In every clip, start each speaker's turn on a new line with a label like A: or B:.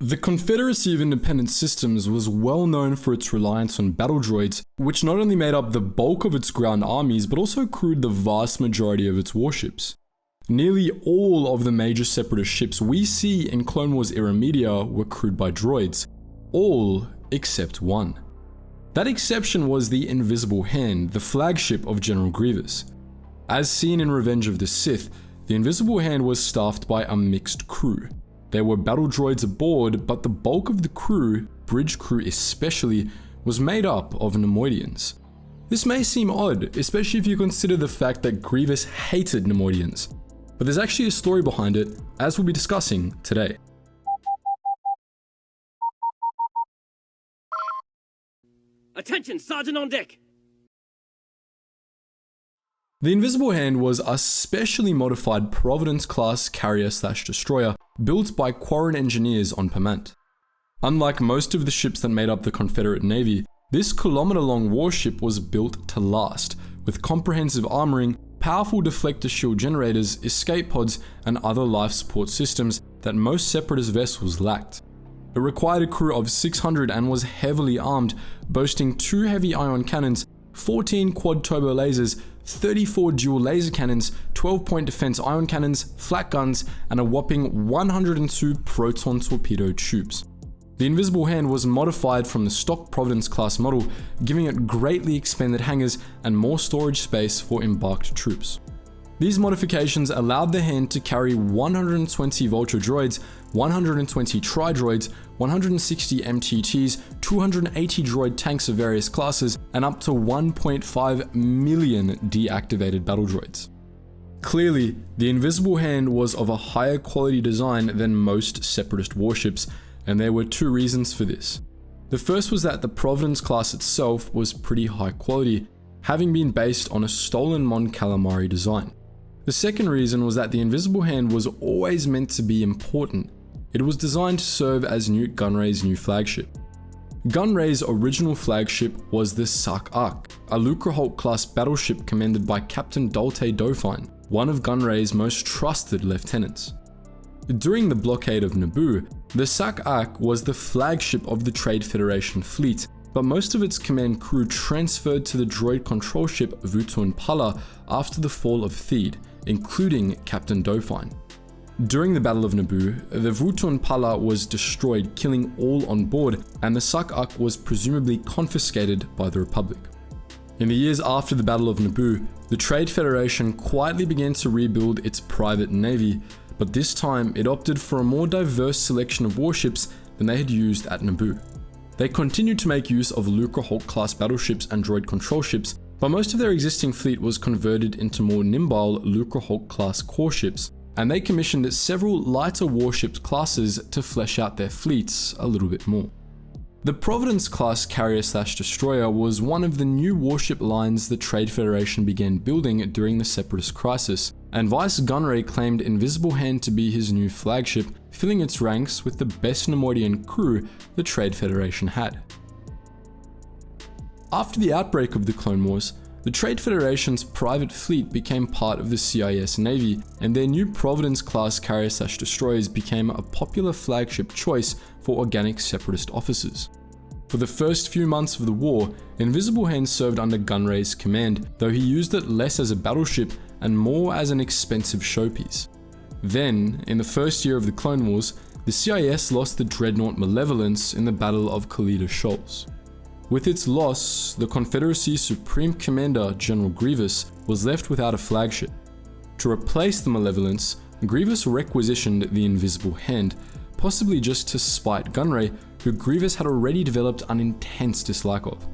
A: The Confederacy of Independent Systems was well known for its reliance on battle droids, which not only made up the bulk of its ground armies, but also crewed the vast majority of its warships. Nearly all of the major Separatist ships we see in Clone Wars era media were crewed by droids, all except one. That exception was the Invisible Hand, the flagship of General Grievous. As seen in Revenge of the Sith, the Invisible Hand was staffed by a mixed crew. There were battle droids aboard, but the bulk of the crew, bridge crew especially, was made up of Neimoidians. This may seem odd, especially if you consider the fact that Grievous hated Neimoidians, but there's actually a story behind it, as we'll be discussing today.
B: Attention, Sergeant on deck!
A: The Invisible Hand was a specially modified Providence-class carrier/destroyer built by Quarren engineers on Permant. Unlike most of the ships that made up the Confederate Navy, this kilometer-long warship was built to last, with comprehensive armoring, powerful deflector shield generators, escape pods, and other life support systems that most Separatist vessels lacked. It required a crew of 600 and was heavily armed, boasting 2 heavy ion cannons, 14 quad-turbo lasers, 34 dual laser cannons, 12-point defense ion cannons, flak guns, and a whopping 102 proton torpedo tubes. The Invisible Hand was modified from the stock Providence-class model, giving it greatly expanded hangars and more storage space for embarked troops. These modifications allowed the Hand to carry 120 Vulture droids, 120 Tri-droids, 160 MTTs, 280 droid tanks of various classes, and up to 1.5 million deactivated battle droids. Clearly, the Invisible Hand was of a higher quality design than most Separatist warships, and there were 2 reasons for this. The first was that the Providence class itself was pretty high quality, having been based on a stolen Mon Calamari design. The second reason was that the Invisible Hand was always meant to be important. It was designed to serve as Newt Gunray's new flagship. Gunray's original flagship was the Sak-Ak, a Lucrehulk-class battleship commanded by Captain Dolte Dauphine, one of Gunray's most trusted lieutenants. During the blockade of Naboo, the Sak-Ak was the flagship of the Trade Federation fleet, but most of its command crew transferred to the droid control ship Vutun Pala after the fall of Theed, including Captain Dauphine. During the Battle of Naboo, the Vutun Pala was destroyed, killing all on board, and the Sak-Ak was presumably confiscated by the Republic. In the years after the Battle of Naboo, the Trade Federation quietly began to rebuild its private navy, but this time it opted for a more diverse selection of warships than they had used at Naboo. They continued to make use of Lucrehulk-class battleships and droid control ships, but most of their existing fleet was converted into more nimble Lucrehulk-class core ships, and they commissioned several lighter warship classes to flesh out their fleets a little bit more. The Providence-class carrier/destroyer was one of the new warship lines the Trade Federation began building during the Separatist crisis, and Vice Gunray claimed Invisible Hand to be his new flagship, filling its ranks with the best Neimoidian crew the Trade Federation had. After the outbreak of the Clone Wars, the Trade Federation's private fleet became part of the CIS Navy, and their new Providence-class carrier/destroyers became a popular flagship choice for organic Separatist officers. For the first few months of the war, Invisible Hand served under Gunray's command, though he used it less as a battleship and more as an expensive showpiece. Then, in the first year of the Clone Wars, the CIS lost the dreadnought Malevolence in the Battle of Khalida Shoals. With its loss, the Confederacy's Supreme Commander, General Grievous, was left without a flagship. To replace the Malevolence, Grievous requisitioned the Invisible Hand, possibly just to spite Gunray, who Grievous had already developed an intense dislike of.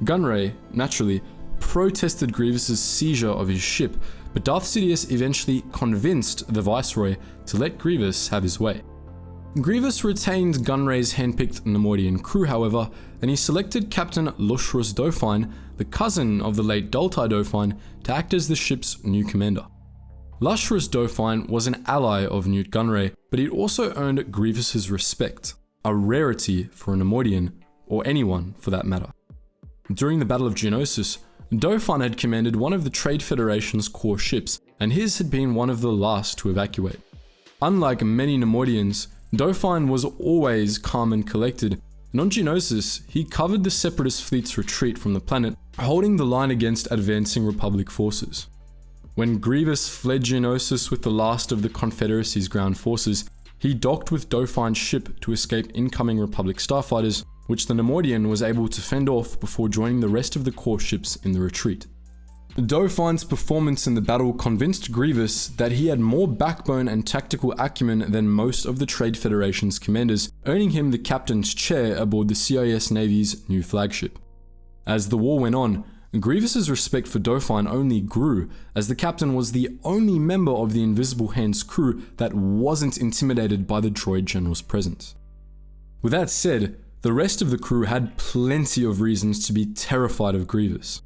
A: Gunray, naturally, protested Grievous's seizure of his ship, but Darth Sidious eventually convinced the Viceroy to let Grievous have his way. Grievous retained Gunray's handpicked Neimoidian crew, however, and he selected Captain Lushrus Dauphine, the cousin of the late Dolte Dauphine, to act as the ship's new commander. Lushrus Dauphine was an ally of Newt Gunray, but he'd also earned Grievous's respect, a rarity for a Neimoidian, or anyone for that matter. During the Battle of Geonosis, Dauphine had commanded one of the Trade Federation's core ships, and his had been one of the last to evacuate. Unlike many Neimoidians, Dauphin was always calm and collected, and on Geonosis, he covered the Separatist fleet's retreat from the planet, holding the line against advancing Republic forces. When Grievous fled Geonosis with the last of the Confederacy's ground forces, he docked with Dauphin's ship to escape incoming Republic starfighters, which the Neimoidian was able to fend off before joining the rest of the core ships in the retreat. Dauphin's performance in the battle convinced Grievous that he had more backbone and tactical acumen than most of the Trade Federation's commanders, earning him the captain's chair aboard the CIS Navy's new flagship. As the war went on, Grievous's respect for Dauphin only grew, as the captain was the only member of the Invisible Hand's crew that wasn't intimidated by the droid general's presence. With that said, the rest of the crew had plenty of reasons to be terrified of Grievous.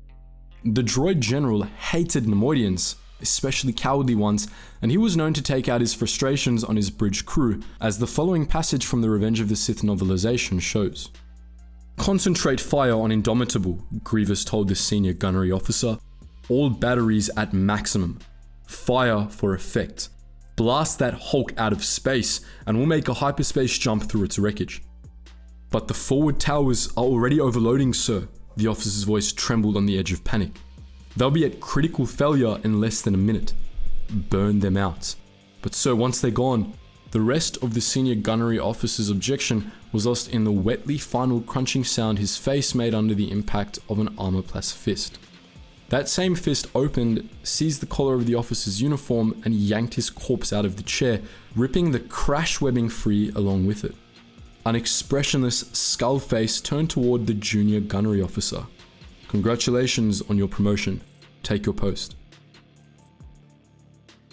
A: The droid general hated Neimoidians, especially cowardly ones, and he was known to take out his frustrations on his bridge crew, as the following passage from the Revenge of the Sith novelization shows. "Concentrate fire on Indomitable," Grievous told the senior gunnery officer. "All batteries at maximum. Fire for effect. Blast that Hulk out of space, and we'll make a hyperspace jump through its wreckage." "But the forward towers are already overloading, sir." The officer's voice trembled on the edge of panic. "They'll be at critical failure in less than a minute. Burn them out." "But sir, once they're gone..." The rest of the senior gunnery officer's objection was lost in the wetly final crunching sound his face made under the impact of an armor-class fist. That same fist opened, seized the collar of the officer's uniform, and yanked his corpse out of the chair, ripping the crash webbing free along with it. An expressionless skull face turned toward the junior gunnery officer. "Congratulations on your promotion. Take your post."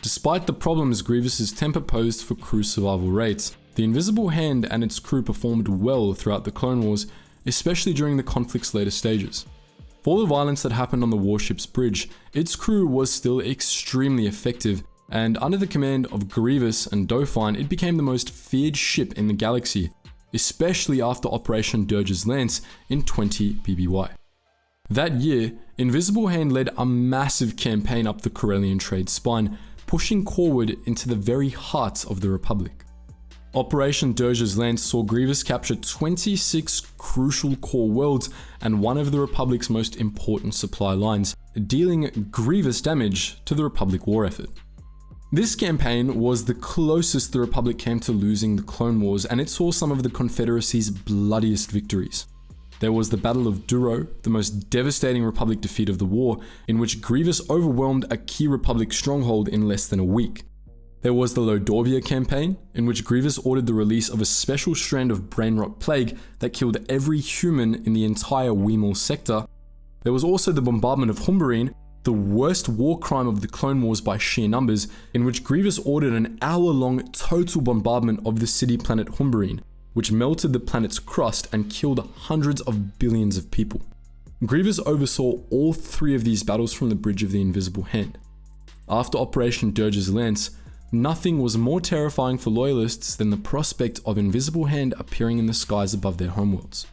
A: Despite the problems Grievous's temper posed for crew survival rates, the Invisible Hand and its crew performed well throughout the Clone Wars, especially during the conflict's later stages. For all the violence that happened on the warship's bridge, its crew was still extremely effective, and under the command of Grievous and Dauphin, it became the most feared ship in the galaxy, especially after Operation Dirge's Lance in 20 BBY. That year, Invisible Hand led a massive campaign up the Corellian trade spine, pushing forward into the very heart of the Republic. Operation Dirge's Lance saw Grievous capture 26 crucial core worlds and one of the Republic's most important supply lines, dealing grievous damage to the Republic war effort. This campaign was the closest the Republic came to losing the Clone Wars, and it saw some of the Confederacy's bloodiest victories. There was the Battle of Duro, the most devastating Republic defeat of the war, in which Grievous overwhelmed a key Republic stronghold in less than a week. There was the Lodorvia campaign, in which Grievous ordered the release of a special strand of brain rot plague that killed every human in the entire Weimel sector. There was also the bombardment of Humberine, the worst war crime of the Clone Wars by sheer numbers, in which Grievous ordered an hour-long total bombardment of the city-planet Humberine, which melted the planet's crust and killed hundreds of billions of people. Grievous oversaw all three of these battles from the bridge of the Invisible Hand. After Operation Dirge's Lance, nothing was more terrifying for loyalists than the prospect of Invisible Hand appearing in the skies above their homeworlds.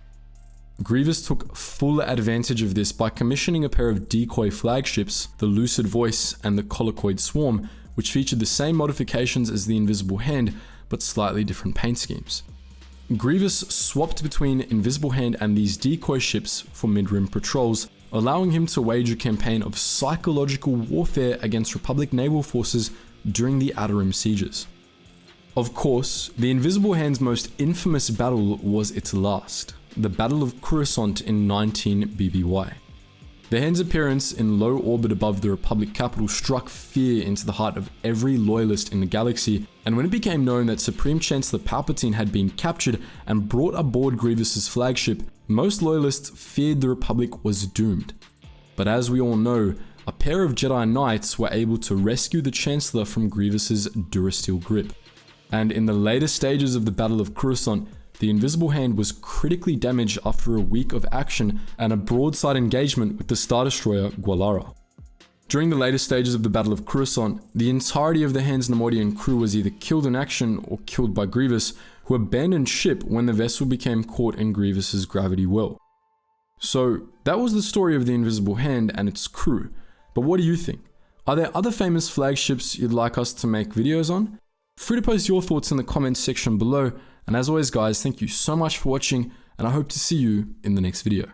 A: Grievous took full advantage of this by commissioning a pair of decoy flagships, the Lucid Voice and the Colicoid Swarm, which featured the same modifications as the Invisible Hand, but slightly different paint schemes. Grievous swapped between Invisible Hand and these decoy ships for mid-rim patrols, allowing him to wage a campaign of psychological warfare against Republic naval forces during the Outer Rim sieges. Of course, the Invisible Hand's most infamous battle was its last, the Battle of Coruscant in 19 BBY. The Hand's appearance in low orbit above the Republic capital struck fear into the heart of every loyalist in the galaxy, and when it became known that Supreme Chancellor Palpatine had been captured and brought aboard Grievous's flagship, most loyalists feared the Republic was doomed. But as we all know, a pair of Jedi Knights were able to rescue the Chancellor from Grievous's Durasteel grip. And in the later stages of the Battle of Coruscant, the Invisible Hand was critically damaged after a week of action and a broadside engagement with the Star Destroyer Gualara. During the later stages of the Battle of Coruscant, the entirety of the Hand's Neimoidian crew was either killed in action or killed by Grievous, who abandoned ship when the vessel became caught in Grievous's gravity well. So that was the story of the Invisible Hand and its crew, but what do you think? Are there other famous flagships you'd like us to make videos on? Free to post your thoughts in the comments section below, and as always guys, thank you so much for watching, and I hope to see you in the next video.